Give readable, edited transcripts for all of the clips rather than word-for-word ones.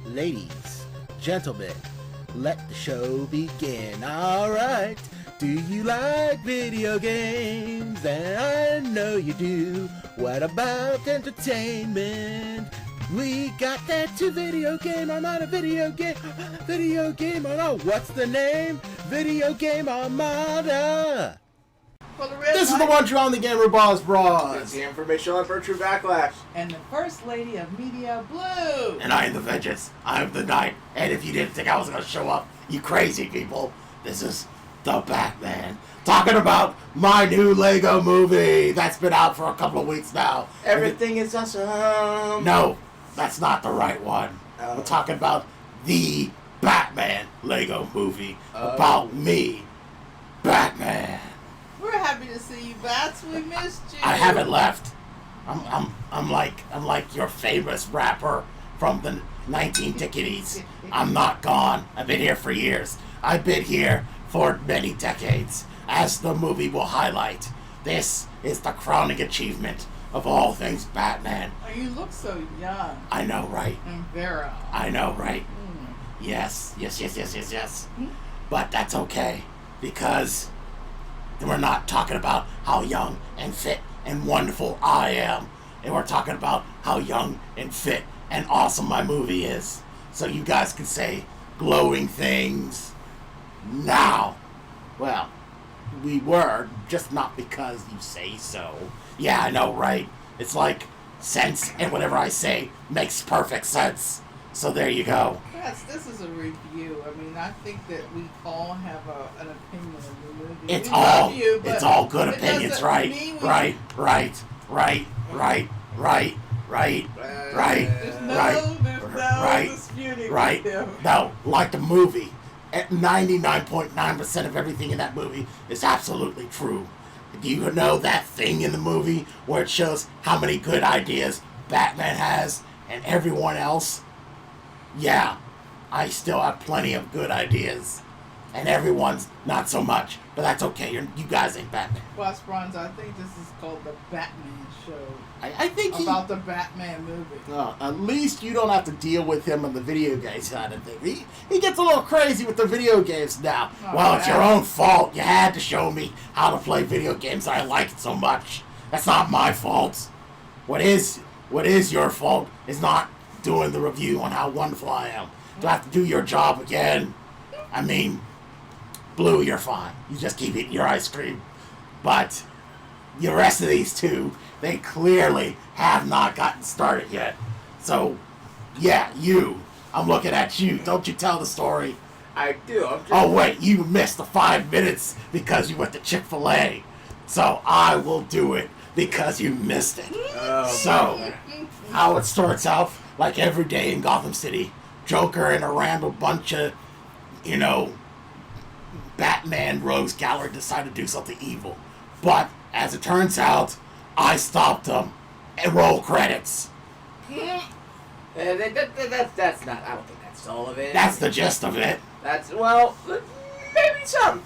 Ladies, gentlemen, let the show begin. Alright, do you like video games? And I know you do. What about entertainment? We got that to video game. I'm on a video game. Video game. Oh, what's the name? Video Game Armada. This is the one drawing the Gamer Boss Bros. It's the informational and virtue backlash. And the First Lady of Media Blue. And I am the Vengeance. I am the Knight. And if you didn't think I was going to show up, you crazy people, this is the Batman. Talking about my new Lego movie that's been out for a couple of weeks now. Everything is awesome. No, that's not the right one. We're talking about the Batman Lego movie about me, Batman. We're happy to see you, Bats. We missed you. I haven't left. I'm like your famous rapper from the 1960s. I'm not gone. I've been here for years. I've been here for many decades. As the movie will highlight, this is the crowning achievement of all things Batman. Oh, you look so young. I know, right? And virile. I know, right? Mm. Yes. But that's okay, because we're not talking about how young and fit and wonderful I am. And we're talking about how young and fit and awesome my movie is. So you guys can say glowing things now. Well, we were, just not because you say so. Yeah, I know, right? It's like sense, and whatever I say makes perfect sense. So there you go. Yes, this is a review. I mean, I think that we all have an opinion of the movie. It's we all love you, it's all good opinions, right? Right. There's no disputing with them. No, like the movie. At 99.9% of everything in that movie is absolutely true. Do you know that thing in the movie where it shows how many good ideas Batman has and everyone else? Yeah, I still have plenty of good ideas. And everyone's not so much. But that's okay. You guys ain't Batman. Boss Bronze, I think this is called the Batman Show. I think about the Batman movie. At least you don't have to deal with him on the video game side of things. He gets a little crazy with the video games now. Oh, well, it's your own fault. You had to show me how to play video games. I like it so much. That's not my fault. What is your fault is not doing the review on how wonderful I am. Do I have to do your job again? I mean, Blue, you're fine. You just keep eating your ice cream. But the rest of these two, they clearly have not gotten started yet. So, yeah, I'm looking at you. Don't you tell the story. I do. Oh, wait, you missed the 5 minutes because you went to Chick-fil-A. So I will do it because you missed it. So, how it starts out, like every day in Gotham City, Joker and a random bunch of, Batman rogues gallery decide to do something evil. But, as it turns out, I stopped them. And roll credits. That's not. I don't think that's all of it. That's the gist of it. Maybe some.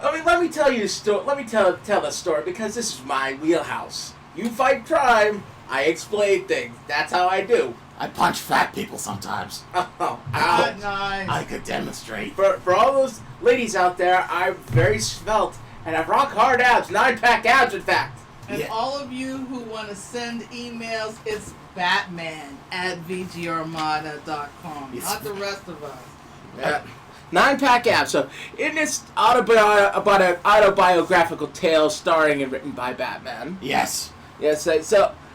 I mean, let me tell you a story. Let me tell the story because this is my wheelhouse. You fight crime, I explain things. That's how I do. I punch fat people sometimes. Nice. I could demonstrate. For all those ladies out there, I'm very svelte and have rock hard abs, 9-pack abs, in fact. And all of you who want to send emails, it's Batman at VGArmada.com. Not the rest of us. Yeah. 9-pack abs. So, in this about an autobiographical tale starring and written by Batman. Yes. Yes.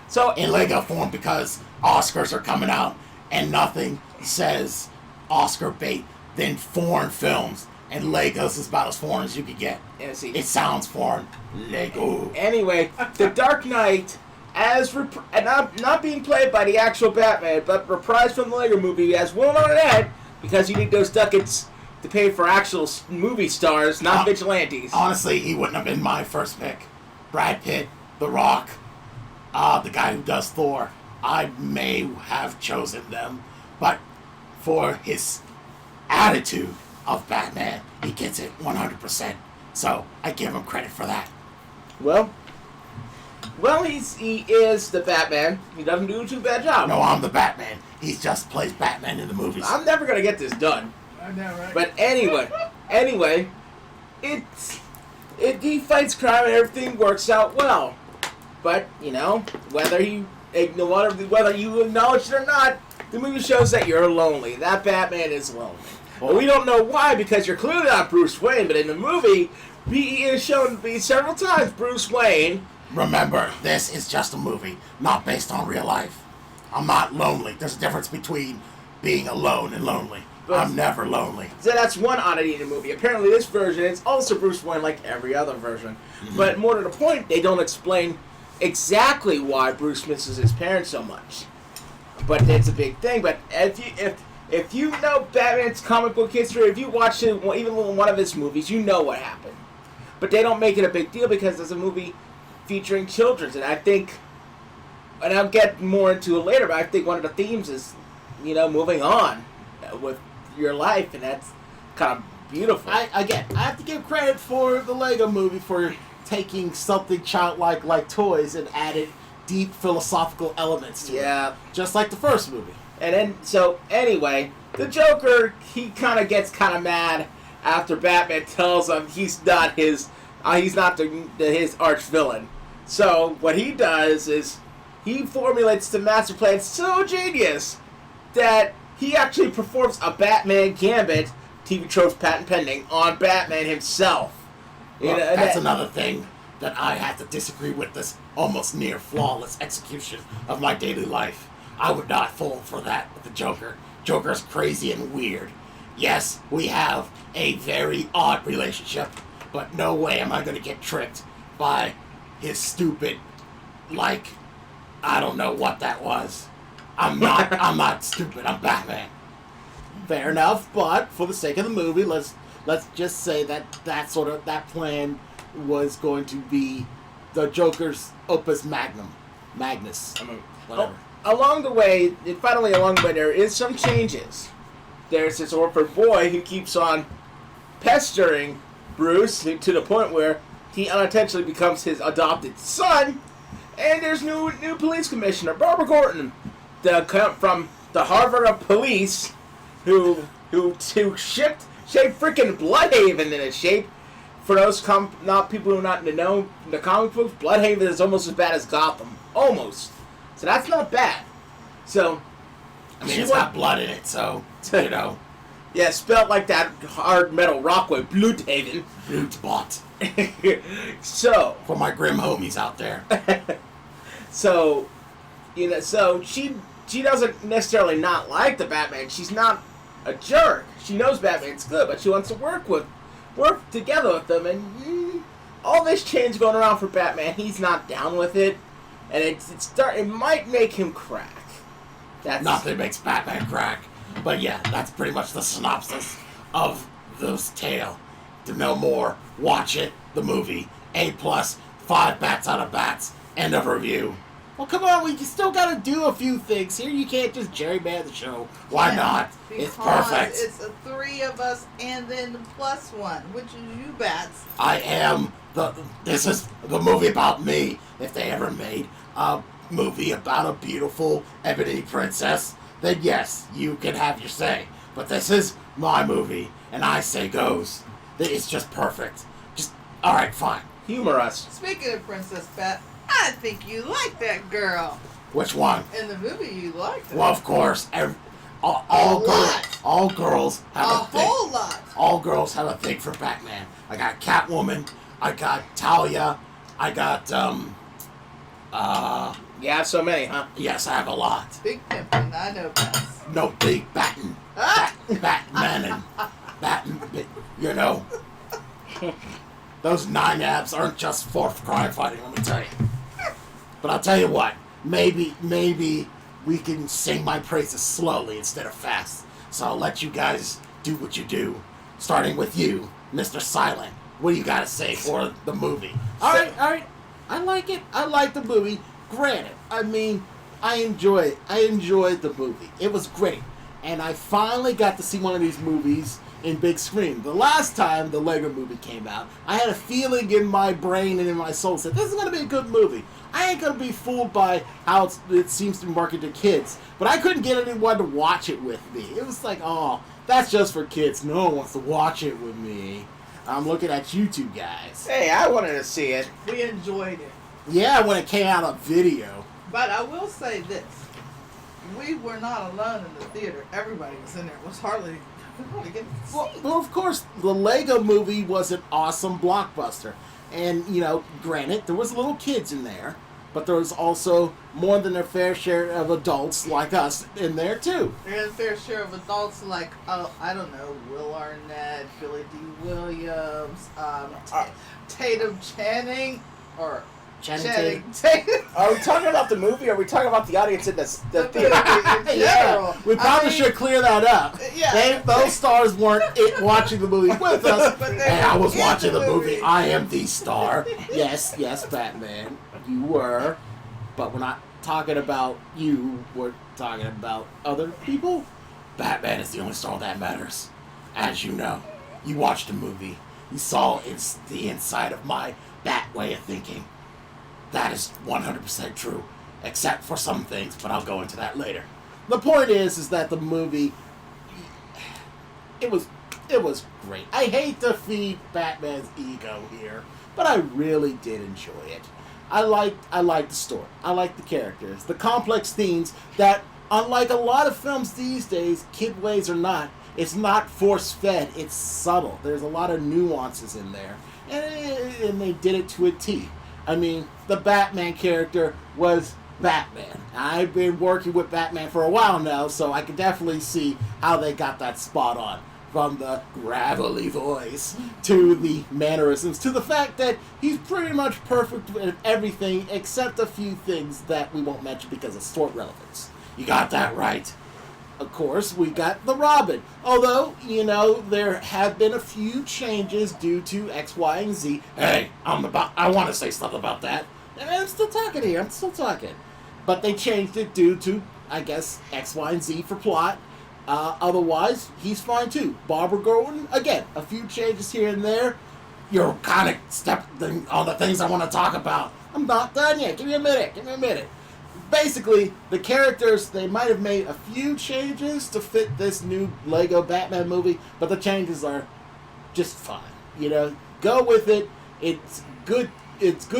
So in Lego form because Oscars are coming out and nothing says Oscar bait than foreign films. And Legos is about as foreign as you could get. Yeah, see. It sounds foreign. Lego. Anyway, The Dark Knight, not being played by the actual Batman, but reprised from the Lego movie as Will Arnett, because you need those ducats to pay for actual movie stars, not vigilantes. Honestly, he wouldn't have been my first pick. Brad Pitt, The Rock, the guy who does Thor. I may have chosen them, but for his attitude of Batman, he gets it 100%. So I give him credit for that. Well, he is the Batman. He doesn't do a too bad job. No, I'm the Batman. He just plays Batman in the movies. I'm never gonna get this done. I know, right? But anyway, he fights crime and everything works out well. But whether you acknowledge it or not, the movie shows that you're lonely. That Batman is lonely. Well, we don't know why, because you're clearly not Bruce Wayne. But in the movie, he is shown to be several times Bruce Wayne. Remember, this is just a movie, not based on real life. I'm not lonely. There's a difference between being alone and lonely. I'm never lonely. So that's one oddity in the movie. Apparently this version is also Bruce Wayne like every other version. Mm-hmm. But more to the point, they don't explain exactly why Bruce misses his parents so much. But it's a big thing. But if you know Batman's comic book history, if you watch even one of his movies, you know what happened. But they don't make it a big deal because it's a movie featuring children. And I think, and I'll get more into it later, but I think one of the themes is, moving on with your life, and that's kind of beautiful. I have to give credit for the Lego movie for taking something childlike like toys and added deep philosophical elements to it. Just like the first movie. And then, anyway, the Joker, he kind of gets kind of mad after Batman tells him he's not his arch villain. So what he does is he formulates the master plan so genius that he actually performs a Batman gambit, TV tropes patent pending, on Batman himself. Well, that's another thing that I have to disagree with this almost near flawless execution of my daily life. I would not fall for that with the Joker. Joker's crazy and weird. Yes, we have a very odd relationship, but no way am I going to get tricked by his stupid, I don't know what that was. I'm not stupid. I'm Batman. Fair enough, but for the sake of the movie, let's just say that plan was going to be the Joker's opus magnus. Whatever. Along the way, there is some changes. There's this orphan boy who keeps on pestering Bruce to the point where he unintentionally becomes his adopted son. And there's new police commissioner, Barbara Gordon, from the Harvard of Police, who shaped freaking Bloodhaven in its shape. For those people who are not in the comic books, Bloodhaven is almost as bad as Gotham, almost. So that's not bad. So, it's got blood in it, so Yeah, spelled like that hard metal Rockway, Bloodhaven. Bloodbot. So, for my grim homies out there. So she doesn't necessarily not like the Batman. She's not a jerk. She knows Batman's good, but she wants to work together with them. And all this change going around for Batman, he's not down with it, and it might make him crack. Nothing makes Batman crack, but yeah, that's pretty much the synopsis of this tale. To know more, watch it, the movie. A+, 5 bats out of bats. End of review. Well, come on, we still gotta do a few things here. You can't just gerrymander the show. Why not? It's perfect. It's 3 of us and then the +1, which is you bats. This is the movie about me. If they ever made a movie about a beautiful ebony princess, then yes, you can have your say. But this is my movie, and I say goes. It's just perfect. Alright, fine. Humor us. Speaking of Princess Bat, I think you like that girl. Which one? In the movie, you liked her. Well, of course. All girls have a thing. whole lot. All girls have a thing for Batman. I got Catwoman. I got Talia. I got You have so many, huh? Yes, I have a lot. Big pimpin', I know bats. No, big Batman. Batman and Those 9 abs aren't just for crime fighting, let me tell you. But I'll tell you what, maybe we can sing my praises slowly instead of fast. So I'll let you guys do what you do. Starting with you, Mr. Silent. What do you got to say for the movie? All right. I like it. I like the movie. Granted, I enjoy it. I enjoyed the movie. It was great. And I finally got to see one of these movies in big screen. The last time the Lego movie came out, I had a feeling in my brain and in my soul said, this is going to be a good movie. I ain't going to be fooled by how it seems to be marketed to kids. But I couldn't get anyone to watch it with me. It was like, oh, that's just for kids. No one wants to watch it with me. I'm looking at you two guys. Hey, I wanted to see it. We enjoyed it. Yeah, when it came out on video. But I will say this. We were not alone in the theater. Everybody was in there. It was hardly getting to see. Well, of course, the Lego movie was an awesome blockbuster. And, you know, granted, there was little kids in there. But there was also more than their fair share of adults like us in there, too. There's a fair share of adults like, I don't know, Will Arnett, Billy D. Williams, Tatum Channing, or Channing Tatum. Are we talking about the movie, or are we talking about the audience in the theater? In general. We probably should clear that up. Yeah. Those stars weren't watching the movie with us. But And I was in watching the the movie. movie. I am the star. Yes, Batman. You were. But we're not talking about you. We're talking about other people. Batman is the only star that matters. As you know. You watched the movie. You saw it's the inside of my Bat way of thinking. That is 100% true. Except for some things, but I'll go into that later. The point is that the movie, it was great. I hate to feed Batman's ego here, but I really did enjoy it. I liked the story. I liked the characters, the complex themes that, unlike a lot of films these days, kid ways or not, it's not force-fed. It's subtle. There's a lot of nuances in there, and they did it to a T. I mean, the Batman character was Batman. I've been working with Batman for a while now, so I can definitely see how they got that spot on. From the gravelly voice, to the mannerisms, to the fact that he's pretty much perfect with everything except a few things that we won't mention because of short relevance. You got that right. Of course, we got the Robin. Although, you know, there have been a few changes due to X, Y, and Z. Hey, I want to say something about that. And I'm still talking here. I'm still talking. But they changed it due to, I guess, X, Y, and Z for plot. Otherwise, he's fine too. Barbara Gordon, again, a few changes here and there. You're kind of stepping on the things I want to talk about. I'm not done yet. Give me a minute. Basically, the characters, they might have made a few changes to fit this new Lego Batman movie, but the changes are just fine. You know, go with it. It's good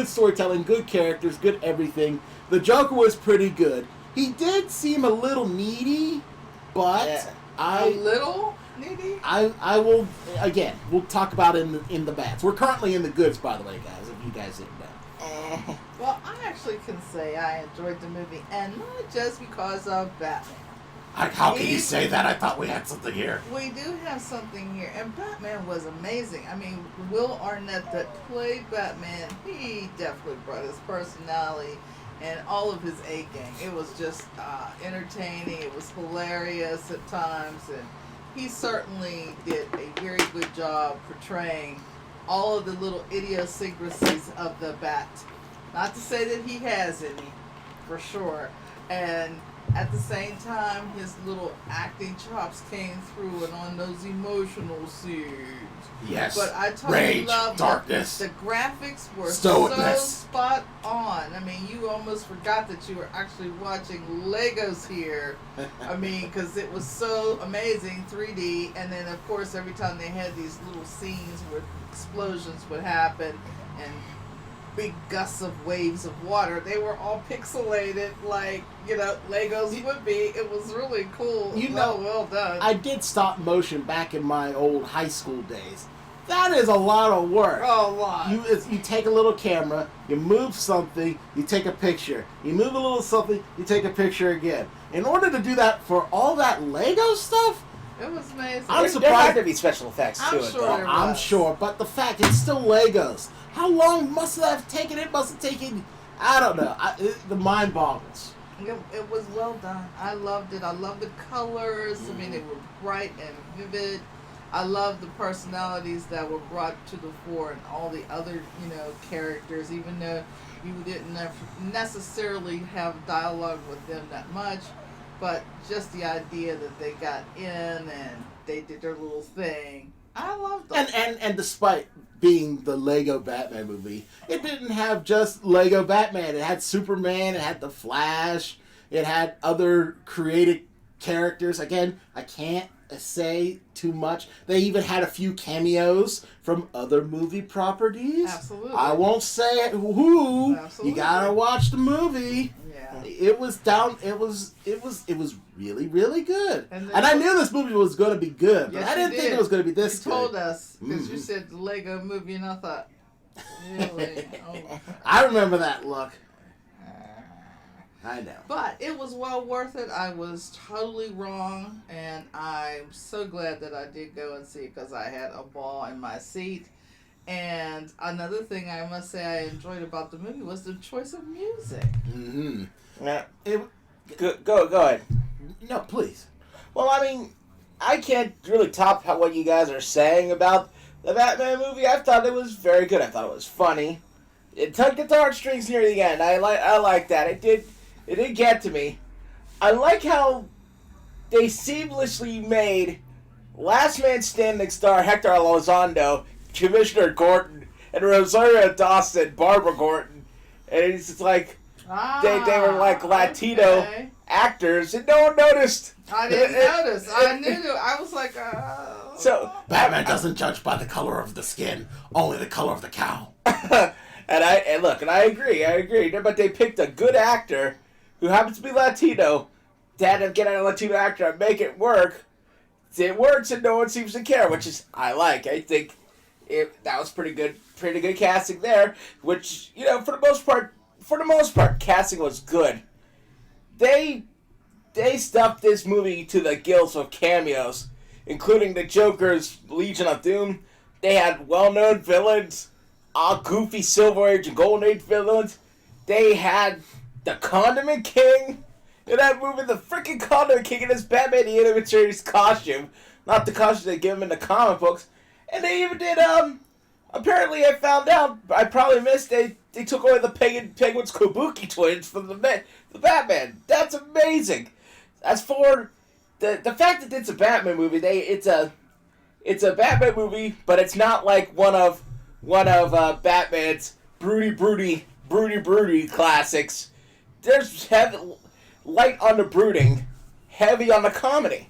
storytelling, good characters, good everything. The Joker was pretty good. He did seem a little needy, but Yeah. A little needy? I will, again, we'll talk about it in the bats. We're currently in the goods, by the way, guys, if you guys didn't know. Well, I actually can say I enjoyed the movie, and not just because of Batman. How can you say that? I thought we had something here. We do have something here, and Batman was amazing. I mean, Will Arnett that played Batman, he definitely brought his personality and all of his A game. It was just entertaining. It was hilarious at times, and he certainly did a very good job portraying all of the little idiosyncrasies of the Bat. Not to say that he has any, for sure. And at the same time, his little acting chops came through and on those emotional scenes. Yes. But I totally Rage, love darkness, the graphics were stoicness. so spot on. I mean, you almost forgot that you were actually watching Legos here. I mean, because it was so amazing, 3D. And then, of course, every time they had these little scenes where explosions would happen and big gusts of waves of water, they were all pixelated like, you know, Legos would be. It was really cool. You know, well done. I did stop motion back in my old high school days. That is a lot of work. Oh, a lot. You take a little camera, you move something, you take a picture. You move a little something, you take a picture again. In order to do that for all that Lego stuff, It was amazing. I'm There surprised. had to be special effects I'm to it, sure though. there I'm was. sure, but the fact it's still Legos. How long must it have taken? It must have taken, I don't know. The mind boggles. It was well done. I loved it. I loved the colors. I mean, they were bright and vivid. I loved the personalities that were brought to the fore and all the other, you know, characters, even though you didn't necessarily have dialogue with them that much. But just the idea that they got in and they did their little thing, I loved them. And despite being the Lego Batman movie, it didn't have just Lego Batman. It had Superman, it had the Flash, it had other created characters. Again, I can't say too much. They even had a few cameos from other movie properties. Absolutely. I won't say who. Absolutely. You gotta watch the movie. Yeah. It was really, really good. And I knew this movie was going to be good, but Yes, I didn't think it was going to be this You good. told us, because you said the Lego movie, and I thought, really? Oh. I remember that look. I know. But it was well worth it. I was totally wrong, and I'm so glad that I did go and see it because I had a ball in my seat. And another thing I must say I enjoyed about the movie was the choice of music. Mm-hmm. Yeah. Go ahead. No, please. Well, I mean, I can't really top what you guys are saying about the Batman movie. I thought it was very good. I thought it was funny. It tugged at the heartstrings near the end. I like that. It did get to me. I like how they seamlessly made Last Man Standing star Hector Elizondo, Commissioner Gordon, and Rosario Dawson, Barbara Gordon. And it's just like, they were like Latino actors, and no one noticed. I didn't notice. I knew. I was like, So Batman doesn't judge by the color of the skin, only the color of the cow. and I agree. But they picked a good actor who happens to be Latino to have to get a Latino actor and make it work. It works, and no one seems to care, which is I like. I think that was pretty good casting there. Which, you know, for the most part, casting was good. They stuffed this movie to the gills with cameos, including the Joker's Legion of Doom. They had well-known villains, all goofy Silver Age and Golden Age villains. They had the Condiment King in that movie, the freaking Condiment King in his Batman the Animated Series costume, not the costume they give him in the comic books. And they even did, apparently I found out, I probably missed, they took away the Penguin's Kabuki twins from the Batman. That's amazing. As for the fact that it's a Batman movie, it's a Batman movie, but it's not like one of Batman's broody classics. There's light on the brooding, heavy on the comedy.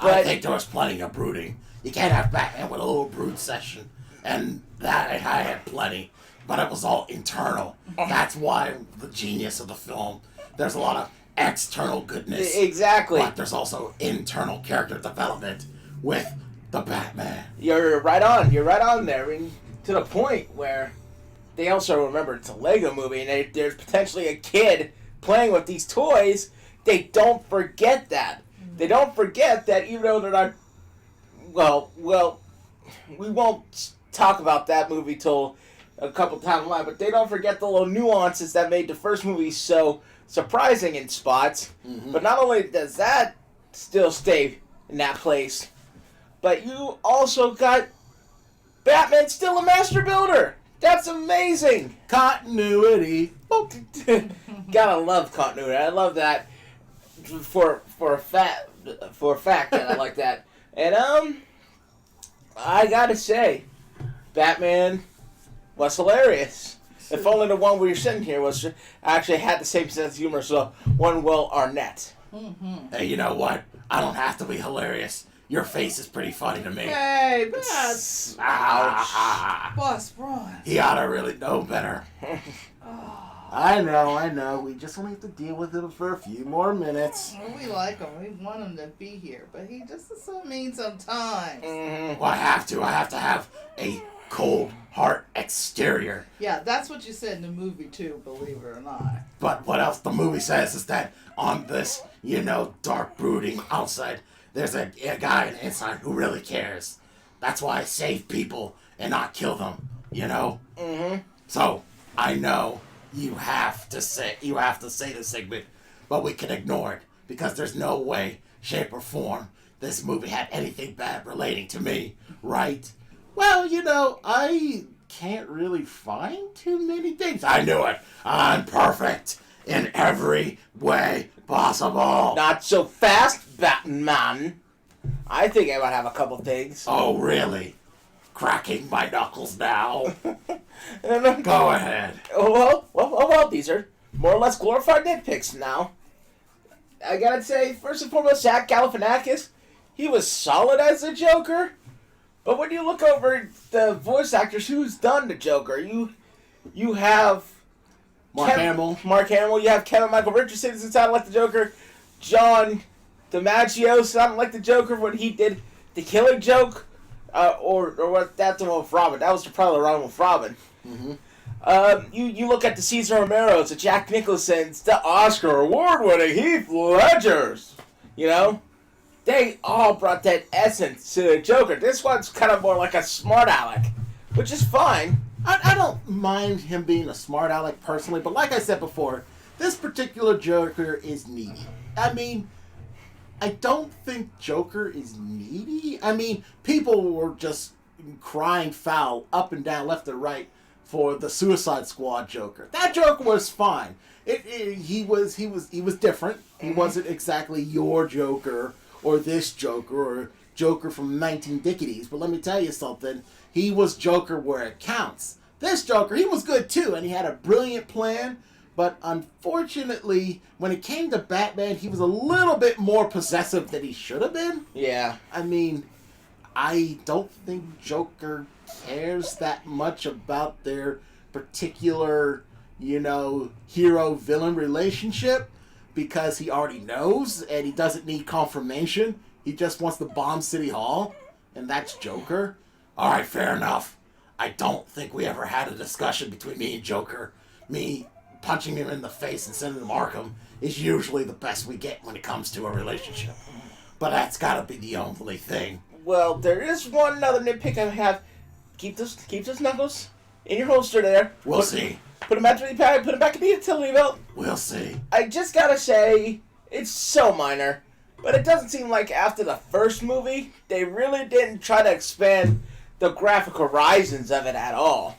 But I think there was plenty of brooding. You can't have Batman with a little brood session, and that I had plenty, but it was all internal. That's why the genius of the film. There's a lot of external goodness. Exactly. But there's also internal character development with the Batman. You're right on there. I mean, to the point where they also remember it's a Lego movie, and there's potentially a kid playing with these toys. They don't forget that. They don't forget that even though they're not... Well, we won't talk about that movie till a couple times in line, but they don't forget the little nuances that made the first movie so surprising in spots. Mm-hmm. But not only does that still stay in that place, but you also got Batman still a master builder. That's amazing. Continuity. Gotta love continuity. I love that for a fact that I like that. And I gotta say, Batman was hilarious. If only the one we were sitting here actually had the same sense of humor, so one Will Arnett. Mm-hmm. Hey, you know what? I don't have to be hilarious. Your face is pretty funny to me. Hey, that's... Ouch. Boss Braun. He ought to really know better. I know. We just want to have to deal with it for a few more minutes. Well, we like him. We want him to be here, but he just is so mean sometimes. Mm-hmm. Well, I have to have a cold heart exterior. Yeah, that's what you said in the movie too, believe it or not. But what else the movie says is that on this, dark brooding outside, there's a guy on the inside who really cares. That's why I save people and not kill them, Mm-hmm. So, I know you have to say this segment, but we can ignore it because there's no way, shape, or form this movie had anything bad relating to me, right? Well, I can't really find too many things. I knew it. I'm perfect. in every way possible. Not so fast, Batman. I think I might have a couple things. Oh, really? Cracking my knuckles now? Go ahead. Well, these are more or less glorified nitpicks now. I gotta say, first and foremost, Zach Galifianakis, he was solid as the Joker. But when you look over the voice actors who's done the Joker, you have Mark Hamill. You have Kevin Michael Richardson who sounded like the Joker. John DiMaggio sounded like the Joker when he did the Killing Joke. Or what? That's the one with Robin. That was probably the wrong one with Robin. Mm-hmm. You look at the Cesar Romero's, the Jack Nicholson's, the Oscar award-winning Heath Ledger's. You know, they all brought that essence to the Joker. This one's kind of more like a smart aleck, which is fine. I don't mind him being a smart aleck personally, but like I said before, this particular Joker is needy. I mean, I don't think Joker is needy. I mean, people were just crying foul up and down, left and right for the Suicide Squad Joker. That Joker was fine. He was different. He wasn't exactly your Joker or this Joker or Joker from 19 Dickities. But let me tell you something. He was Joker where it counts. This Joker, he was good too, and he had a brilliant plan. But unfortunately, when it came to Batman, he was a little bit more possessive than he should have been. Yeah. I mean, I don't think Joker cares that much about their particular, hero-villain relationship because he already knows and he doesn't need confirmation. He just wants to bomb City Hall, and that's Joker. All right, fair enough. I don't think we ever had a discussion between me and Joker. Me punching him in the face and sending him Arkham is usually the best we get when it comes to a relationship. But that's gotta be the only thing. Well, there is one other nitpick I have. Keep those knuckles in your holster there. We'll see. Put them back to the pad. Put them back in the utility belt. We'll see. I just gotta say, it's so minor, but it doesn't seem like after the first movie, they really didn't try to expand the graphic horizons of it at all.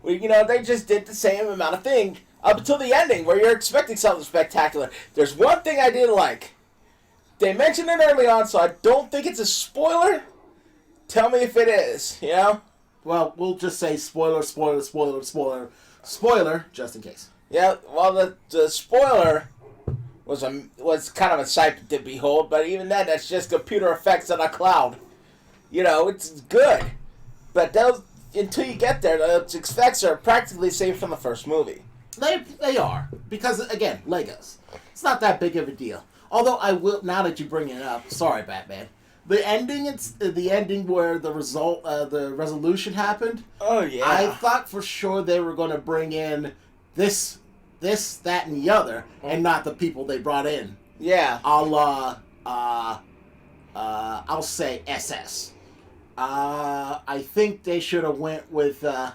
They just did the same amount of thing up until the ending, where you're expecting something spectacular. There's one thing I did like. They mentioned it early on, so I don't think it's a spoiler. Tell me if it is, Well, we'll just say spoiler, spoiler, spoiler, spoiler, spoiler, just in case. Yeah, well, the spoiler was kind of a sight to behold, but even then, that's just computer effects on a cloud. It's good. But until you get there, the effects are practically the same from the first movie. They are. Because, again, Legos. It's not that big of a deal. Although I will, now that you bring it up, sorry, Batman. The ending, it's the ending where the resolution happened. Oh, yeah. I thought for sure they were going to bring in this, that, and the other, and not the people they brought in. Yeah. I'll say SS. I think they should have went with the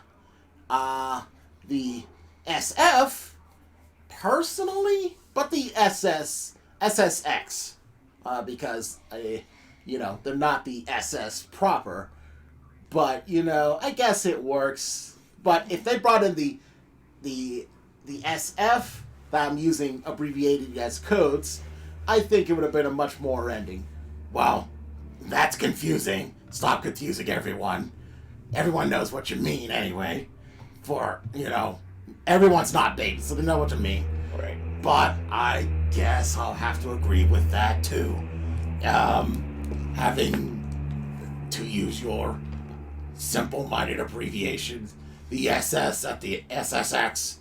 SF personally, but the SSX because they're not the SS proper. But I guess it works. But if they brought in the SF that I'm using abbreviated as codes, I think it would have been a much more ending. Wow, that's confusing. Stop confusing everyone. Everyone knows what you mean anyway. Everyone's not babies, so they know what you mean. Right. But I guess I'll have to agree with that too. Having to use your simple-minded abbreviations, the SS at the SSX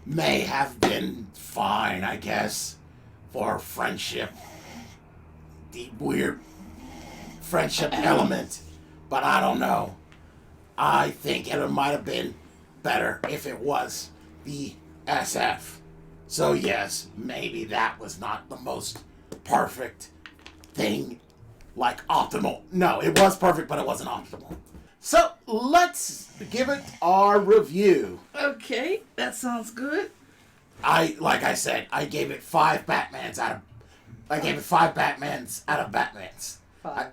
may have been fine, I guess, for friendship. The weird friendship element, but I don't know. I think it might have been better if it was the SF. So yes, maybe that was not the most perfect thing, like optimal. No, it was perfect, but it wasn't optimal. So let's give it our review. Okay, that sounds good. Like I said, I gave it 5 Batmans out of Batmans. 5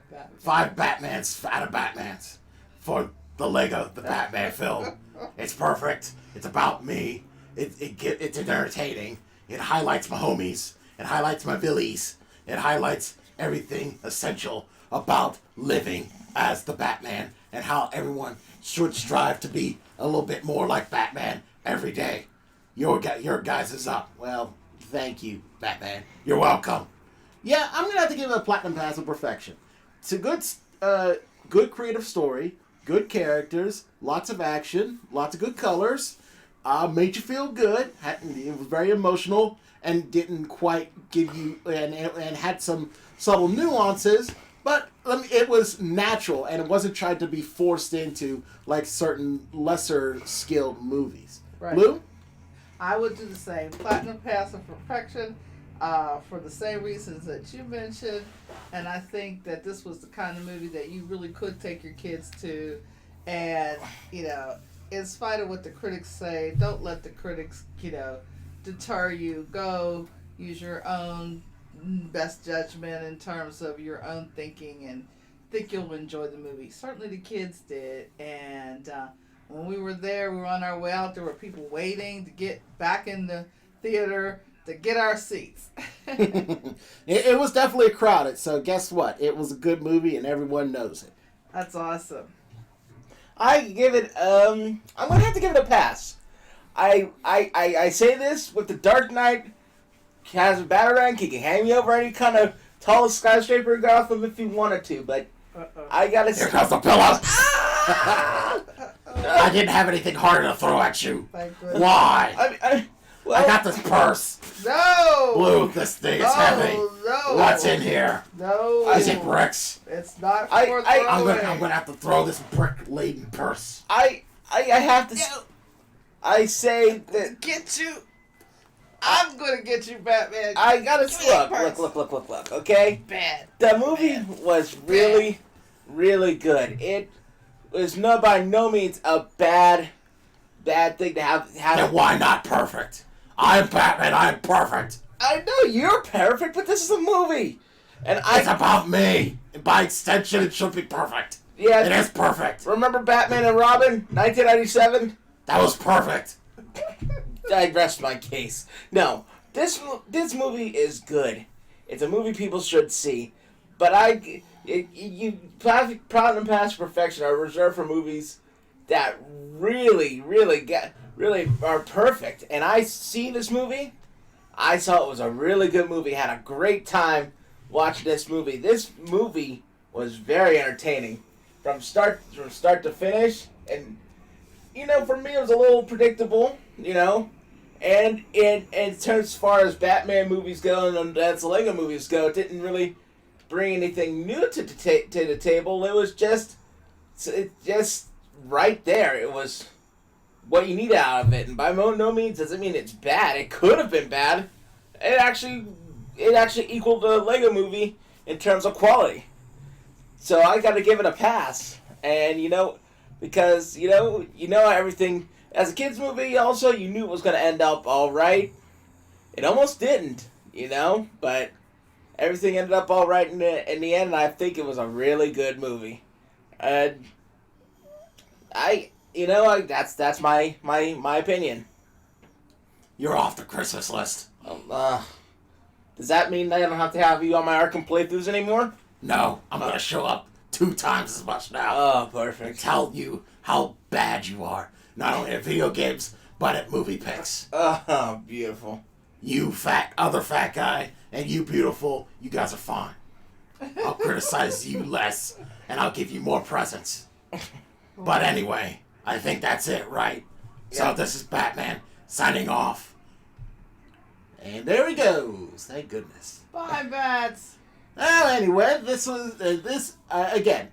Batmans out of Batmans for the Batman film. It's perfect. It's about me. It's entertaining. It highlights my homies. It highlights my villies. It highlights everything essential about living as the Batman and how everyone should strive to be a little bit more like Batman every day. Your guys is up. Well, thank you, Batman. You're welcome. Yeah, I'm gonna have to give it a platinum pass of perfection. It's a good creative story, good characters, lots of action, lots of good colors. Made you feel good. It was very emotional and didn't quite give you and had some subtle nuances, but it was natural and it wasn't trying to be forced into like certain lesser skilled movies. Right. Blue? I would do the same. Platinum pass of perfection for the same reasons that you mentioned. And I think that this was the kind of movie that you really could take your kids to. And, in spite of what the critics say, don't let the critics, deter you. Go use your own best judgment in terms of your own thinking and think you'll enjoy the movie. Certainly the kids did. And when we were there, we were on our way out. There were people waiting to get back in the theater to get our seats. It was definitely crowded, so guess what? It was a good movie and everyone knows it. That's awesome. I give it. I'm gonna have to give it a pass. I say this with the Dark Knight has a batarang. He can hang me over any kind of tallest skyscraper in Gotham if he wanted to, but I gotta. Here comes the pillow. I didn't have anything harder to throw at you. Why? I got this purse. No! Blue, this thing is heavy. No! What's in here? No! Is it bricks? It's not for I'm gonna have to throw this brick-laden purse. I have to. I say that. Get you! I'm gonna get you, Batman. I gotta look. Okay. Bad. The movie was really, really good. It was by no means a bad thing to have. Then why not perfect? I'm Batman. I'm perfect. I know you're perfect, but this is a movie, and it's about me. And by extension, it should be perfect. Yeah, it is perfect. Remember Batman and Robin, 1997? That was perfect. I rest my case. No, this movie is good. It's a movie people should see, but Platinum Pass Perfection are reserved for movies that really are perfect. And I see this movie. I saw it was a really good movie. Had a great time watching this movie. This movie was very entertaining from start to finish. And for me, it was a little predictable. And in terms as far as Batman movies go and as Lego movies go, it didn't really bring anything new to the table. It was just right there. It was what you need out of it, and by no means does it mean it's bad. It could have been bad. It actually equaled the Lego movie in terms of quality. So I got to give it a pass. And because everything as a kids movie, also you knew it was going to end up all right. It almost didn't, but everything ended up all right in the end. And I think it was a really good movie. And that's my opinion. You're off the Christmas list. Does that mean I don't have to have you on my Arkham playthroughs anymore? No, I'm gonna show up 2 times as much now. Oh, perfect. And tell you how bad you are, not only at video games but at movie picks. Oh, beautiful. You other fat guy, and you beautiful. You guys are fine. I'll criticize you less, and I'll give you more presents. But anyway, I think that's it, right? Yeah. So this is Batman signing off. And there he goes. Thank goodness. Bye, Bats. Well, anyway, this was again.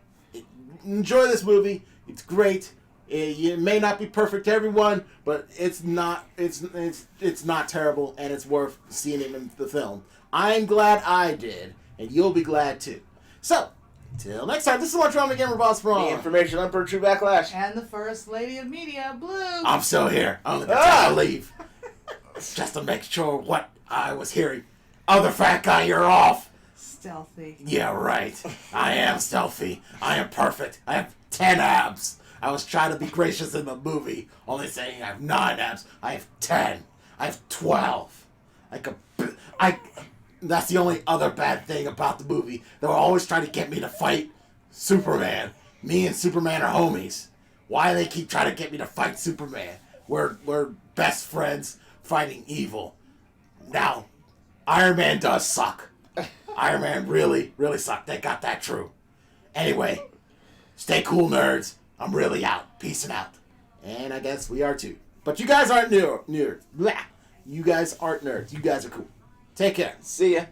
Enjoy this movie. It's great. It may not be perfect to everyone, but it's not. It's not terrible, and it's worth seeing it in the film. I'm glad I did, and you'll be glad too. So. Till next time, this is what Drama Gamer Boss from the Information Emperor True Backlash. And the First Lady of Media, Blue. I'm still here. I'm going to leave. Just to make sure what I was hearing. Other fat guy, you're off. Stealthy. Yeah, right. I am stealthy. I am perfect. I have 10 abs. I was trying to be gracious in the movie, only saying I have 9 abs. I have 10. I have 12. That's the only other bad thing about the movie. They were always trying to get me to fight Superman. Me and Superman are homies. Why do they keep trying to get me to fight Superman? We're best friends fighting evil. Now, Iron Man does suck. Iron Man really, really sucked. They got that true. Anyway, stay cool, nerds. I'm really out. Peacing out. And I guess we are too. But you guys aren't nerds. Blah. You guys aren't nerds. You guys are cool. Take care. See ya.